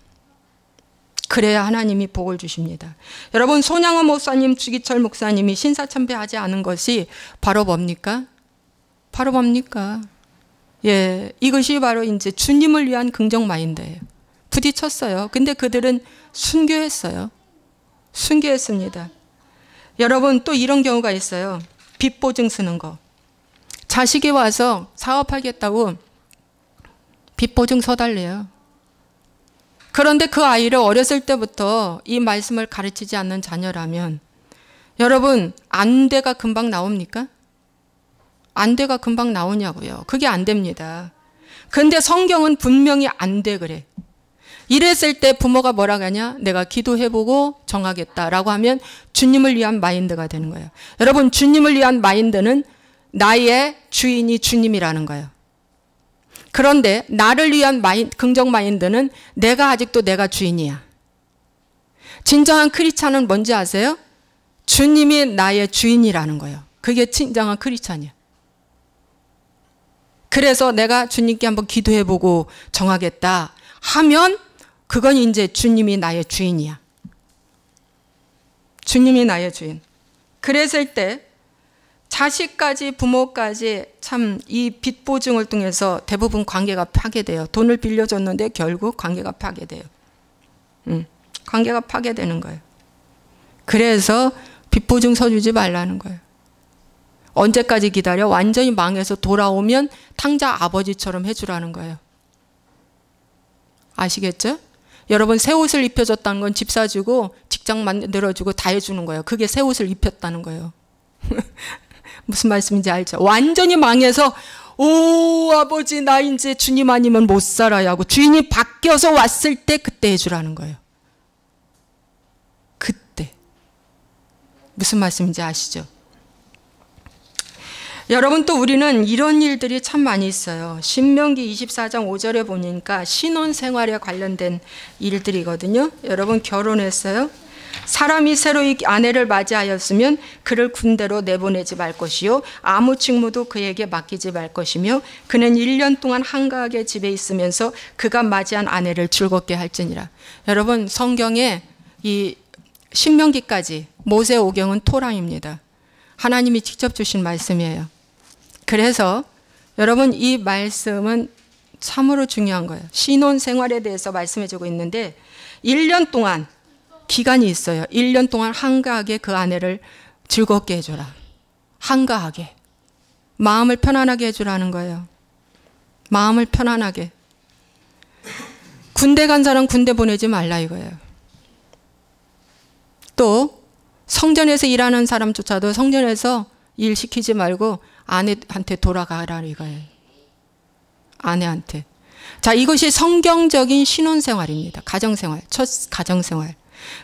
그래야 하나님이 복을 주십니다. 여러분 손양호 목사님, 주기철 목사님이 신사참배하지 않은 것이 바로 뭡니까? 바로 뭡니까? 예, 이것이 바로 이제 주님을 위한 긍정 마인드예요. 부딪혔어요. 근데 그들은 순교했어요. 순교했습니다. 여러분 또 이런 경우가 있어요. 빚 보증 쓰는 거. 자식이 와서 사업하겠다고 빚 보증 서달래요. 그런데 그 아이를 어렸을 때부터 이 말씀을 가르치지 않는 자녀라면 여러분 안돼가 금방 나옵니까? 안돼가 금방 나오냐고요. 그게 안 됩니다. 그런데 성경은 분명히 안 돼 그래. 이랬을 때 부모가 뭐라고 하냐? 내가 기도해보고 정하겠다라고 하면 주님을 위한 마인드가 되는 거예요. 여러분 주님을 위한 마인드는 나의 주인이 주님이라는 거예요. 그런데 나를 위한 긍정 마인드는 내가 아직도 내가 주인이야. 진정한 크리스찬은 뭔지 아세요? 주님이 나의 주인이라는 거예요. 그게 진정한 크리스찬이야. 그래서 내가 주님께 한번 기도해보고 정하겠다 하면 그건 이제 주님이 나의 주인이야. 주님이 나의 주인. 그랬을 때 자식까지 부모까지 참 이 빚 보증을 통해서 대부분 관계가 파괴돼요. 돈을 빌려줬는데 결국 관계가 파괴돼요. 관계가 파괴되는 거예요. 그래서 빚 보증 서주지 말라는 거예요. 언제까지 기다려? 완전히 망해서 돌아오면 탕자 아버지처럼 해주라는 거예요. 아시겠죠? 여러분 새 옷을 입혀줬다는 건 집 사주고 직장 만들어주고 다 해주는 거예요. 그게 새 옷을 입혔다는 거예요. 무슨 말씀인지 알죠? 완전히 망해서 오 아버지 나 이제 주님 아니면 못 살아야 하고 주인이 바뀌어서 왔을 때 그때 해주라는 거예요. 그때. 무슨 말씀인지 아시죠? 여러분 또 우리는 이런 일들이 참 많이 있어요. 신명기 24장 5절에 보니까 신혼생활에 관련된 일들이거든요. 여러분 결혼했어요? 사람이 새로이 아내를 맞이하였으면 그를 군대로 내보내지 말 것이요 아무 직무도 그에게 맡기지 말 것이며 그는 1년 동안 한가하게 집에 있으면서 그가 맞이한 아내를 즐겁게 할지니라. 여러분 성경에 이 신명기까지 모세오경은 토라입니다. 하나님이 직접 주신 말씀이에요. 그래서 여러분 이 말씀은 참으로 중요한 거예요. 신혼생활에 대해서 말씀해주고 있는데 1년 동안 기간이 있어요. 1년 동안 한가하게 그 아내를 즐겁게 해줘라. 한가하게. 마음을 편안하게 해주라는 거예요. 마음을 편안하게. 군대 간 사람 군대 보내지 말라 이거예요. 또 성전에서 일하는 사람조차도 성전에서 일 시키지 말고 아내한테 돌아가라 이거예요. 아내한테. 자, 이것이 성경적인 신혼생활입니다. 가정생활, 첫 가정생활.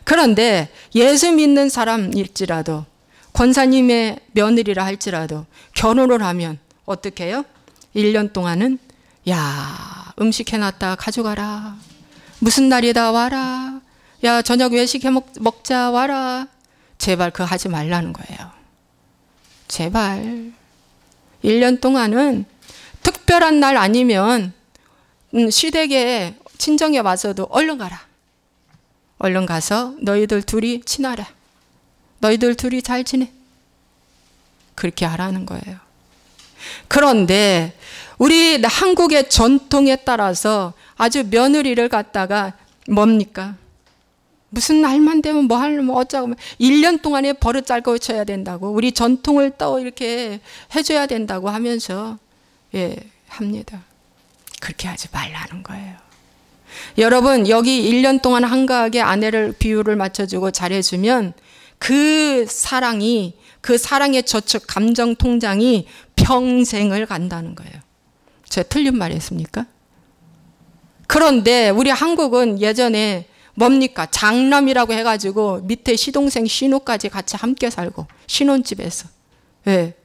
그런데 예수 믿는 사람일지라도 권사님의 며느리라 할지라도 결혼을 하면 어떻게 해요? 1년 동안은 야 음식 해놨다 가져가라. 무슨 날이다 와라. 야 저녁 외식 해 먹자 와라. 제발 그거 하지 말라는 거예요. 제발 1년 동안은 특별한 날 아니면 시댁에 친정에 와서도 얼른 가라. 얼른 가서 너희들 둘이 친하라. 너희들 둘이 잘 지내. 그렇게 하라는 거예요. 그런데 우리 한국의 전통에 따라서 아주 며느리를 갖다가 뭡니까? 무슨 날만 되면 뭐 하려면 어쩌고 1년 동안에 버릇 잘 고쳐야 된다고 우리 전통을 또 이렇게 해줘야 된다고 하면서 합니다. 그렇게 하지 말라는 거예요. 여러분 여기 1년 동안 한가하게 아내를 비율을 맞춰주고 잘해주면 그 사랑의 저축 감정 통장이 평생을 간다는 거예요. 제가 틀린 말 했습니까? 그런데 우리 한국은 예전에 뭡니까? 장남이라고 해가지고 밑에 시동생 신우까지 같이 함께 살고 신혼집에서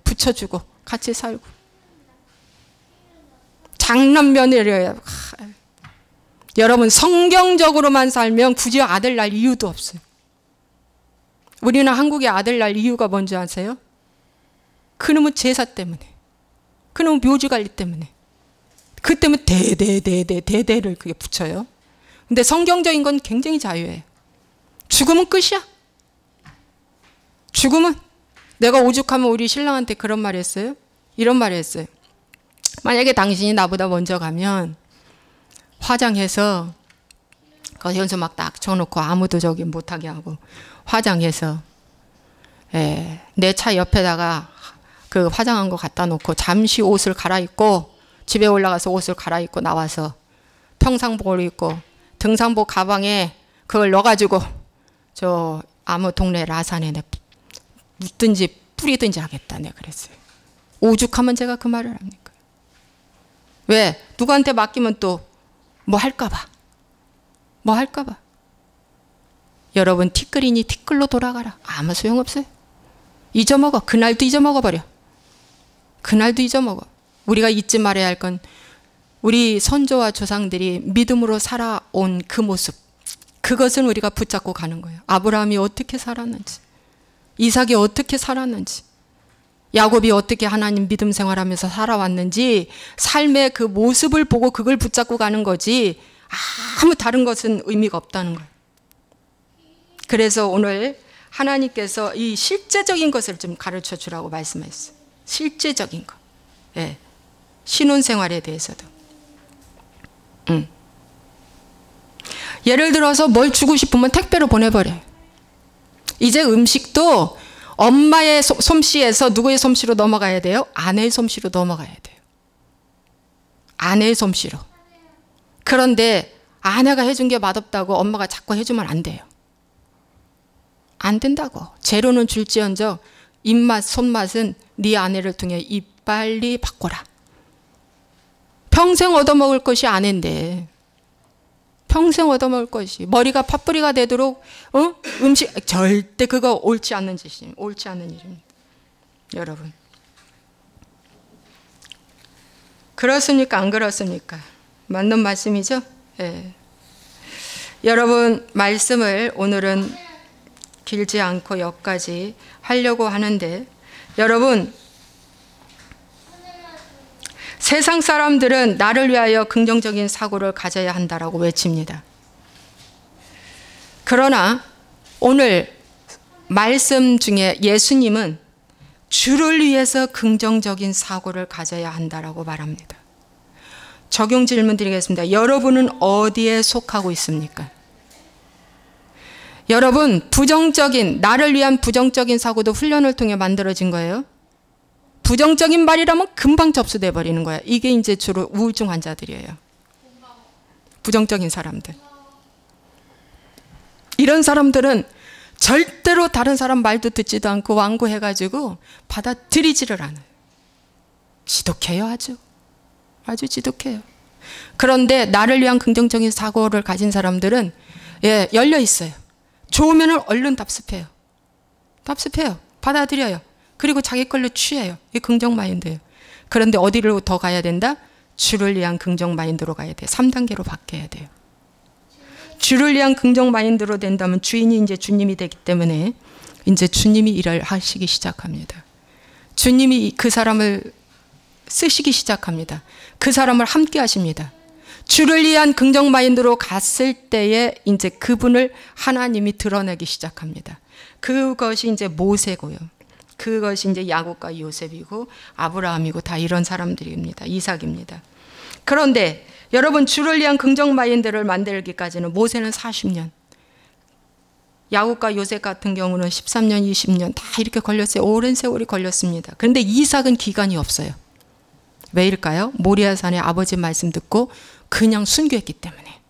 붙여주고 같이 살고 장남 며느리예요. 여러분 성경적으로만 살면 굳이 아들 낳을 이유도 없어요. 우리는 한국에 아들 낳을 이유가 뭔지 아세요? 그놈의 제사 때문에 그놈의 묘지관리 때문에 그 때문에 대대를 그게 붙여요. 근데 성경적인 건 굉장히 자유해요. 죽으면 끝이야. 죽으면 내가 오죽하면 우리 신랑한테 그런 말 했어요. 이런 말 했어요. 만약에 당신이 나보다 먼저 가면 화장해서 거기서 막 딱 쳐놓고 아무도 저기 못하게 하고 화장해서 내 차 옆에다가 그 화장한 거 갖다 놓고 잠시 옷을 갈아입고 집에 올라가서 옷을 갈아입고 나와서 평상복을 입고 등산복 가방에 그걸 넣어가지고 저 아무 동네 라산에 묻든지 뿌리든지 하겠다 내가 그랬어요. 오죽하면 제가 그 말을 합니까? 왜? 누구한테 맡기면 또 뭐 할까봐. 뭐 할까봐. 여러분 티끌이니 티끌로 돌아가라. 아무 소용없어요. 잊어먹어. 그날도 잊어먹어버려. 그날도 잊어먹어. 우리가 잊지 말아야 할 건 우리 선조와 조상들이 믿음으로 살아온 그 모습. 그것을 우리가 붙잡고 가는 거예요. 아브라함이 어떻게 살았는지, 이삭이 어떻게 살았는지, 야곱이 어떻게 하나님 믿음 생활하면서 살아왔는지 삶의 그 모습을 보고 그걸 붙잡고 가는 거지 아무 다른 것은 의미가 없다는 거예요. 그래서 오늘 하나님께서 이 실제적인 것을 좀 가르쳐 주라고 말씀하셨어요. 실제적인 것. 신혼생활에 대해서도. 예를 들어서 뭘 주고 싶으면 택배로 보내버려요. 이제 음식도 엄마의 솜씨에서 누구의 솜씨로 넘어가야 돼요? 아내의 솜씨로 넘어가야 돼요. 아내의 솜씨로. 그런데 아내가 해준 게 맛없다고 엄마가 자꾸 해주면 안 돼요. 안 된다고. 재료는 줄지언정 입맛, 손맛은 네 아내를 통해 이빨리 바꿔라. 평생 얻어먹을 것이 아내인데 평생 얻어먹을 것이 머리가 팥뿌리가 되도록 음식 절대 그거 옳지 않는 짓입니다. 옳지 않는 일입니다. 여러분 그렇습니까? 안 그렇습니까? 맞는 말씀이죠? 여러분 말씀을 오늘은 길지 않고 여기까지 하려고 하는데 여러분 세상 사람들은 나를 위하여 긍정적인 사고를 가져야 한다라고 외칩니다. 그러나 오늘 말씀 중에 예수님은 주를 위해서 긍정적인 사고를 가져야 한다라고 말합니다. 적용 질문 드리겠습니다. 여러분은 어디에 속하고 있습니까? 여러분 부정적인 나를 위한 부정적인 사고도 훈련을 통해 만들어진 거예요. 부정적인 말이라면 금방 접수돼 버리는 거야. 이게 이제 주로 우울증 환자들이에요. 부정적인 사람들. 이런 사람들은 절대로 다른 사람 말도 듣지도 않고 완고해가지고 받아들이지를 않아요. 지독해요. 아주 지독해요. 그런데 나를 위한 긍정적인 사고를 가진 사람들은 열려 있어요. 좋으면 얼른 답습해요. 받아들여요. 그리고 자기 걸로 취해요. 이게 긍정 마인드예요. 그런데 어디로 더 가야 된다? 주를 위한 긍정 마인드로 가야 돼요. 3단계로 바뀌어야 돼요. 주를 위한 긍정 마인드로 된다면 주인이 이제 주님이 되기 때문에 이제 주님이 일을 하시기 시작합니다. 주님이 그 사람을 쓰시기 시작합니다. 그 사람을 함께 하십니다. 주를 위한 긍정 마인드로 갔을 때에 이제 그분을 하나님이 드러내기 시작합니다. 그것이 이제 모세고요. 그것이 이제 야곱과 요셉이고 아브라함이고 다 이런 사람들입니다. 이삭입니다. 그런데 여러분, 주를 위한 긍정 마인드를 만들기까지는 모세는 40년, 야곱과 요셉 같은 경우는 13년, 20년 다 이렇게 걸렸어요. 오랜 세월이 걸렸습니다. 그런데 이삭은 기간이 없어요. 왜일까요? 모리아산에 아버지 말씀 듣고 그냥 순교했기 때문에,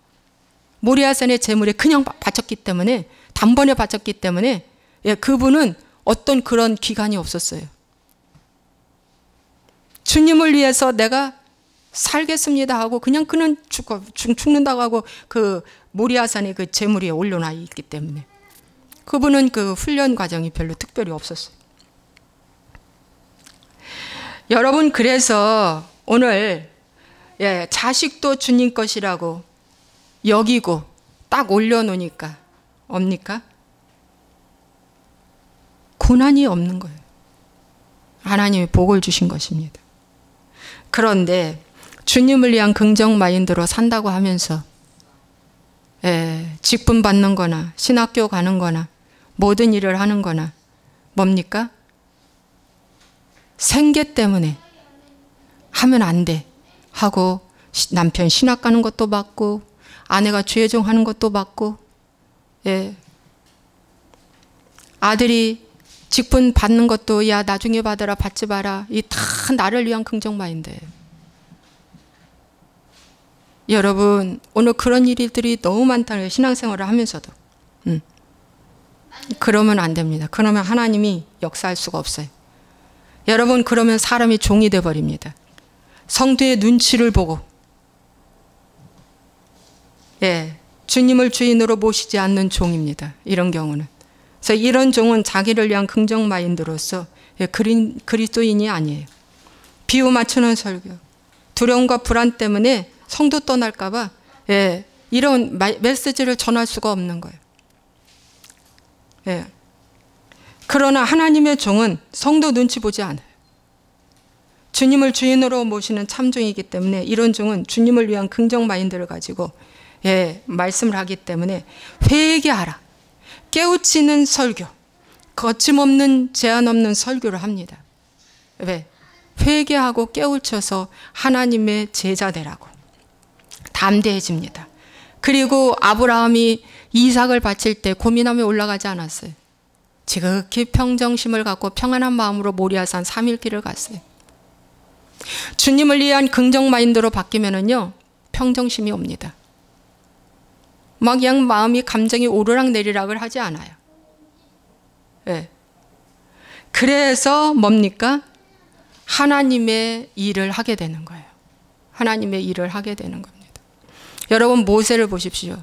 모리아산의 제물에 그냥 바쳤기 때문에, 단번에 바쳤기 때문에, 예, 그분은 어떤 그런 기간이 없었어요. 주님을 위해서 내가 살겠습니다 하고 그냥 그는 죽는다고 하고 그 모리아산에 그 제물 위에 올려놔 있기 때문에 그분은 그 훈련 과정이 별로 특별히 없었어요. 여러분, 그래서 오늘 자식도 주님 것이라고 여기고 딱 올려놓으니까 옵니까? 고난이 없는 거예요. 하나님이 복을 주신 것입니다. 그런데 주님을 위한 긍정 마인드로 산다고 하면서 직분 받는 거나 신학교 가는 거나 모든 일을 하는 거나 뭡니까? 생계 때문에 하면 안 돼 하고 남편 신학 가는 것도 받고 아내가 죄종 하는 것도 받고, 아들이 직분 받는 것도 야 나중에 받아라 받지 마라, 이 다 나를 위한 긍정 마인드예요. 여러분, 오늘 그런 일들이 너무 많다는 거예요. 신앙생활을 하면서도. 그러면 안 됩니다. 그러면 하나님이 역사할 수가 없어요. 여러분, 그러면 사람이 종이 돼버립니다. 성도의 눈치를 보고 주님을 주인으로 모시지 않는 종입니다. 이런 경우는. 그래서 이런 종은 자기를 위한 긍정 마인드로서 그리스도인이 아니에요. 비유 맞추는 설교, 두려움과 불안 때문에 성도 떠날까 봐 이런 메시지를 전할 수가 없는 거예요. 그러나 하나님의 종은 성도 눈치 보지 않아요. 주님을 주인으로 모시는 참종이기 때문에 이런 종은 주님을 위한 긍정 마인드를 가지고 말씀을 하기 때문에 회개하라, 깨우치는 설교, 거침없는 제한 없는 설교를 합니다. 왜? 회개하고 깨우쳐서 하나님의 제자 되라고 담대해집니다. 그리고 아브라함이 이삭을 바칠 때 고민하며 올라가지 않았어요. 지극히 평정심을 갖고 평안한 마음으로 모리아산 3일 길을 갔어요. 주님을 위한 긍정 마인드로 바뀌면은요, 평정심이 옵니다. 막 그냥 마음이 감정이 오르락 내리락을 하지 않아요. 그래서 뭡니까? 하나님의 일을 하게 되는 거예요. 하나님의 일을 하게 되는 겁니다. 여러분, 모세를 보십시오.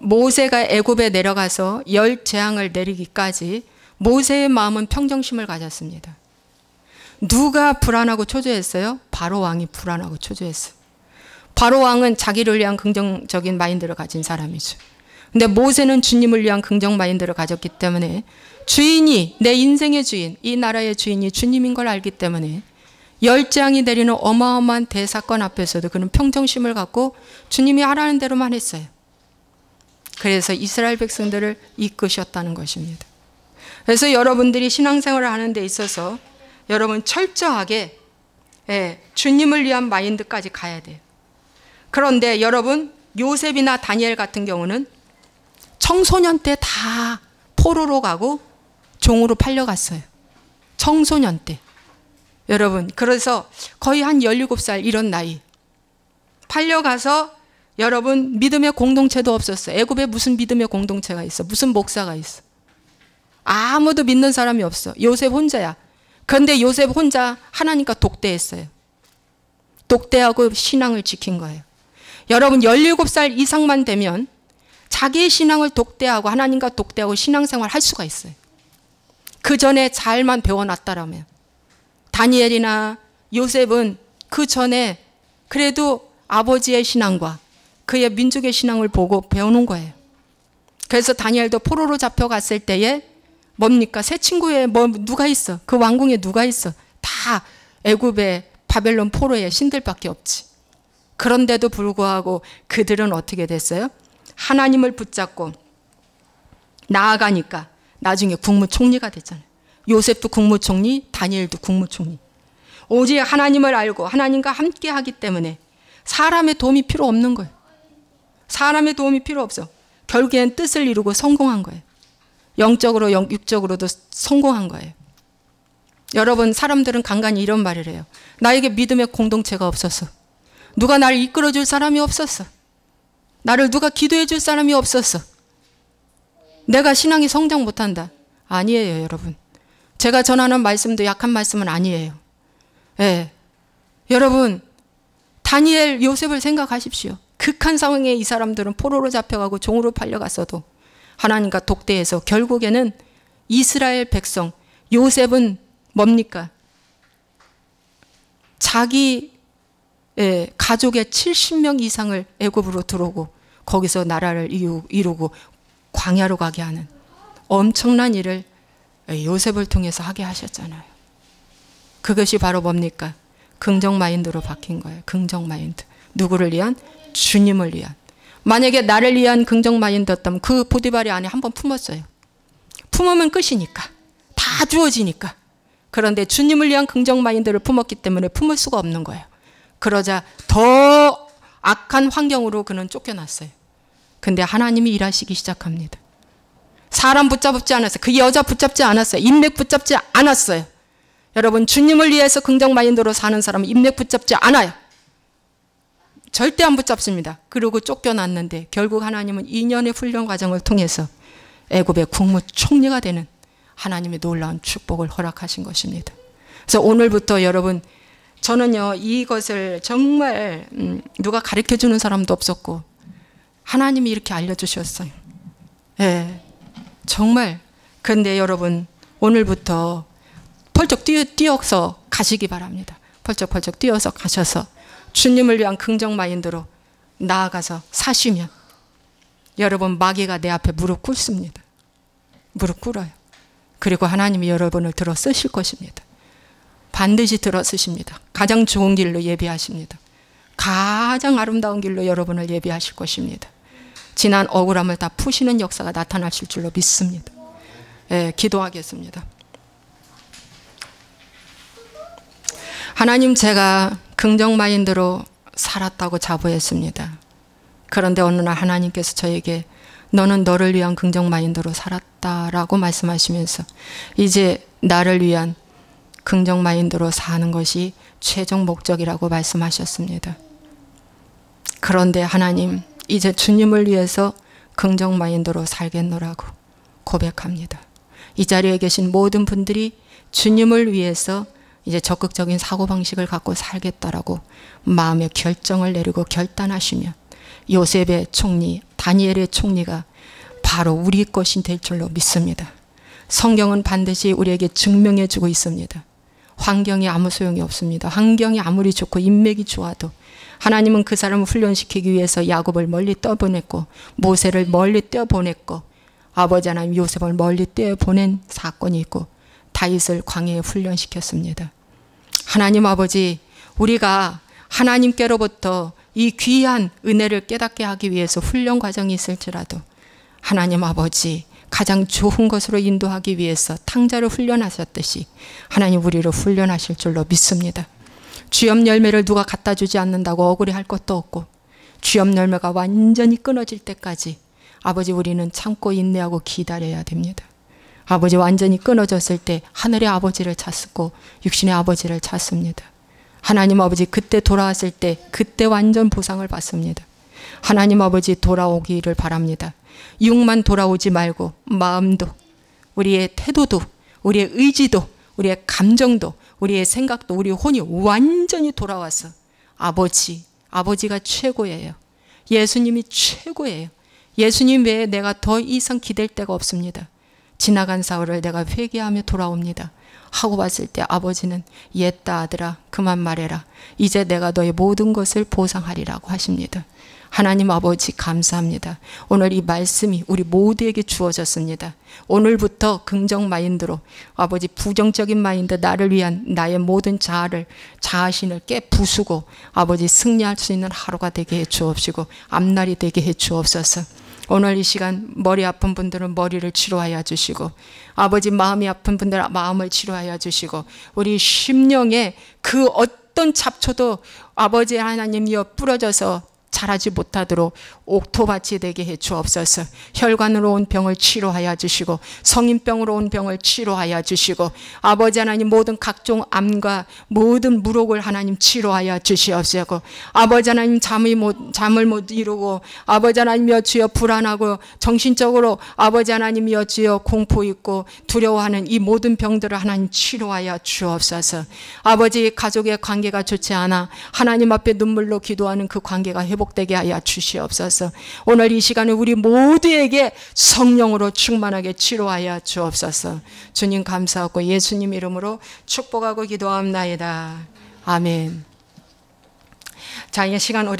모세가 애굽에 내려가서 10 재앙을 내리기까지 모세의 마음은 평정심을 가졌습니다. 누가 불안하고 초조했어요? 바로 왕이 불안하고 초조했어요. 바로 왕은 자기를 위한 긍정적인 마인드를 가진 사람이죠. 근데 모세는 주님을 위한 긍정 마인드를 가졌기 때문에 주인이, 내 인생의 주인, 이 나라의 주인이 주님인 걸 알기 때문에 10 재앙이 내리는 어마어마한 대사건 앞에서도 그는 평정심을 갖고 주님이 하라는 대로만 했어요. 그래서 이스라엘 백성들을 이끄셨다는 것입니다. 그래서 여러분들이 신앙생활을 하는 데 있어서 여러분 철저하게 주님을 위한 마인드까지 가야 돼요. 그런데 여러분, 요셉이나 다니엘 같은 경우는 청소년 때 다 포로로 가고 종으로 팔려갔어요. 청소년 때. 여러분, 그래서 거의 한 17살 이런 나이 팔려가서 여러분 믿음의 공동체도 없었어요. 애굽에 무슨 믿음의 공동체가 있어? 무슨 목사가 있어? 아무도 믿는 사람이 없어. 요셉 혼자야. 그런데 요셉 혼자 하나님과 독대했어요. 독대하고 신앙을 지킨 거예요. 여러분, 17살 이상만 되면 자기의 신앙을 독대하고 하나님과 독대하고 신앙생활 할 수가 있어요. 그 전에 잘만 배워놨다라면. 다니엘이나 요셉은 그 전에 그래도 아버지의 신앙과 그의 민족의 신앙을 보고 배우는 거예요. 그래서 다니엘도 포로로 잡혀갔을 때에 뭡니까? 새 친구에 누가 있어? 그 왕궁에 누가 있어? 다 애굽의 바벨론 포로의 신들밖에 없지. 그런데도 불구하고 그들은 어떻게 됐어요? 하나님을 붙잡고 나아가니까 나중에 국무총리가 됐잖아요. 요셉도 국무총리, 다니엘도 국무총리. 오직 하나님을 알고 하나님과 함께 하기 때문에 사람의 도움이 필요 없는 거예요. 사람의 도움이 필요 없어. 결국엔 뜻을 이루고 성공한 거예요. 영적으로 육적으로도 성공한 거예요. 여러분, 사람들은 간간히 이런 말을 해요. 나에게 믿음의 공동체가 없었어. 누가 나를 이끌어줄 사람이 없었어. 나를 누가 기도해줄 사람이 없었어. 내가 신앙이 성장 못한다. 아니에요, 여러분. 제가 전하는 말씀도 약한 말씀은 아니에요. 예. 여러분, 다니엘, 요셉을 생각하십시오. 극한 상황에 이 사람들은 포로로 잡혀가고 종으로 팔려갔어도 하나님과 독대해서 결국에는 이스라엘 백성, 요셉은 뭡니까? 자기 가족의 70명 이상을 애굽으로 들어오고 거기서 나라를 이루고 광야로 가게 하는 엄청난 일을 요셉을 통해서 하게 하셨잖아요. 그것이 바로 뭡니까? 긍정 마인드로 바뀐 거예요. 긍정 마인드. 누구를 위한? 주님을 위한. 만약에 나를 위한 긍정 마인드였다면 그 보디발이 안에 한번 품었어요. 품으면 끝이니까. 다 주어지니까. 그런데 주님을 위한 긍정 마인드를 품었기 때문에 품을 수가 없는 거예요. 그러자 더 악한 환경으로 그는 쫓겨났어요. 근데 하나님이 일하시기 시작합니다. 사람 붙잡지 않았어요. 그 여자 붙잡지 않았어요. 인맥 붙잡지 않았어요. 여러분, 주님을 위해서 긍정 마인드로 사는 사람은 인맥 붙잡지 않아요. 절대 안 붙잡습니다. 그리고 쫓겨났는데 결국 하나님은 2년의 훈련 과정을 통해서 애굽의 국무총리가 되는 하나님의 놀라운 축복을 허락하신 것입니다. 그래서 오늘부터 여러분, 저는요, 이것을 정말 누가 가르쳐주는 사람도 없었고 하나님이 이렇게 알려주셨어요. 예, 정말. 그런데 여러분, 오늘부터 펄쩍 뛰어서 가시기 바랍니다. 펄쩍펄쩍 뛰어서 가셔서 주님을 위한 긍정 마인드로 나아가서 사시면 여러분, 마귀가 내 앞에 무릎 꿇습니다. 무릎 꿇어요. 그리고 하나님이 여러분을 들어 쓰실 것입니다. 반드시 들어 쓰십니다. 가장 좋은 길로 예비하십니다. 가장 아름다운 길로 여러분을 예비하실 것입니다. 지난 억울함을 다 푸시는 역사가 나타나실 줄로 믿습니다. 예, 기도하겠습니다. 하나님, 제가 긍정 마인드로 살았다고 자부했습니다. 그런데 어느 날 하나님께서 저에게 너는 너를 위한 긍정 마인드로 살았다라고 말씀하시면서 이제 나를 위한 긍정 마인드로 사는 것이 최종 목적이라고 말씀하셨습니다. 그런데 하나님, 이제 주님을 위해서 긍정 마인드로 살겠노라고 고백합니다. 이 자리에 계신 모든 분들이 주님을 위해서 이제 적극적인 사고방식을 갖고 살겠다라고 마음의 결정을 내리고 결단하시면 요셉의 총리, 다니엘의 총리가 바로 우리 것이 될 줄로 믿습니다. 성경은 반드시 우리에게 증명해 주고 있습니다. 환경이 아무 소용이 없습니다. 환경이 아무리 좋고 인맥이 좋아도 하나님은 그 사람을 훈련시키기 위해서 야곱을 멀리 떠보냈고 모세를 멀리 떼어보냈고 아버지 하나님 요셉을 멀리 떼어보낸 사건이 있고 다윗을 광야에 훈련시켰습니다. 하나님 아버지, 우리가 하나님께로부터 이 귀한 은혜를 깨닫게 하기 위해서 훈련 과정이 있을지라도 하나님 아버지, 가장 좋은 것으로 인도하기 위해서 탕자를 훈련하셨듯이 하나님 우리를 훈련하실 줄로 믿습니다. 주염 열매를 누가 갖다 주지 않는다고 억울해할 것도 없고 주염 열매가 완전히 끊어질 때까지 아버지, 우리는 참고 인내하고 기다려야 됩니다. 아버지, 완전히 끊어졌을 때 하늘의 아버지를 찾고 육신의 아버지를 찾습니다. 하나님 아버지, 그때 돌아왔을 때 그때 완전 보상을 받습니다. 하나님 아버지, 돌아오기를 바랍니다. 육만 돌아오지 말고 마음도, 우리의 태도도, 우리의 의지도, 우리의 감정도, 우리의 생각도, 우리의 혼이 완전히 돌아와서 아버지가 최고예요. 예수님이 최고예요. 예수님 외에 내가 더 이상 기댈 데가 없습니다. 지나간 사울을 내가 회개하며 돌아옵니다. 하고 봤을 때 아버지는 옛다 아들아 그만 말해라. 이제 내가 너의 모든 것을 보상하리라고 하십니다. 하나님 아버지 감사합니다. 오늘 이 말씀이 우리 모두에게 주어졌습니다. 오늘부터 긍정 마인드로 아버지 부정적인 마인드 나를 위한 나의 모든 자아신을 깨 부수고 아버지 승리할 수 있는 하루가 되게 해 주옵시고 앞날이 되게 해 주옵소서. 오늘 이 시간 머리 아픈 분들은 머리를 치료하여 주시고 아버지 마음이 아픈 분들은 마음을 치료하여 주시고 우리 심령에 그 어떤 잡초도 아버지 하나님이여 뿌려져서 자라지 못하도록 옥토밭이 되게 해 주옵소서. 혈관으로 온 병을 치료하여 주시고 성인병으로 온 병을 치료하여 주시고 아버지 하나님 모든 각종 암과 모든 무록을 하나님 치료하여 주시옵소서. 아버지 하나님 잠을 못 이루고 아버지 하나님이여 주여 불안하고 정신적으로 아버지 하나님이여 주여 공포 있고 두려워하는 이 모든 병들을 하나님 치료하여 주옵소서. 아버지 가족의 관계가 좋지 않아 하나님 앞에 눈물로 기도하는 그 관계가 회복되게 하여 주시옵소서. 오늘 이 시간에 우리 모두에게 성령으로 충만하게 치료하여 주옵소서. 주님 감사하고 예수님 이름으로 축복하고 기도합나이다. 아멘. 자, 이 시간 우리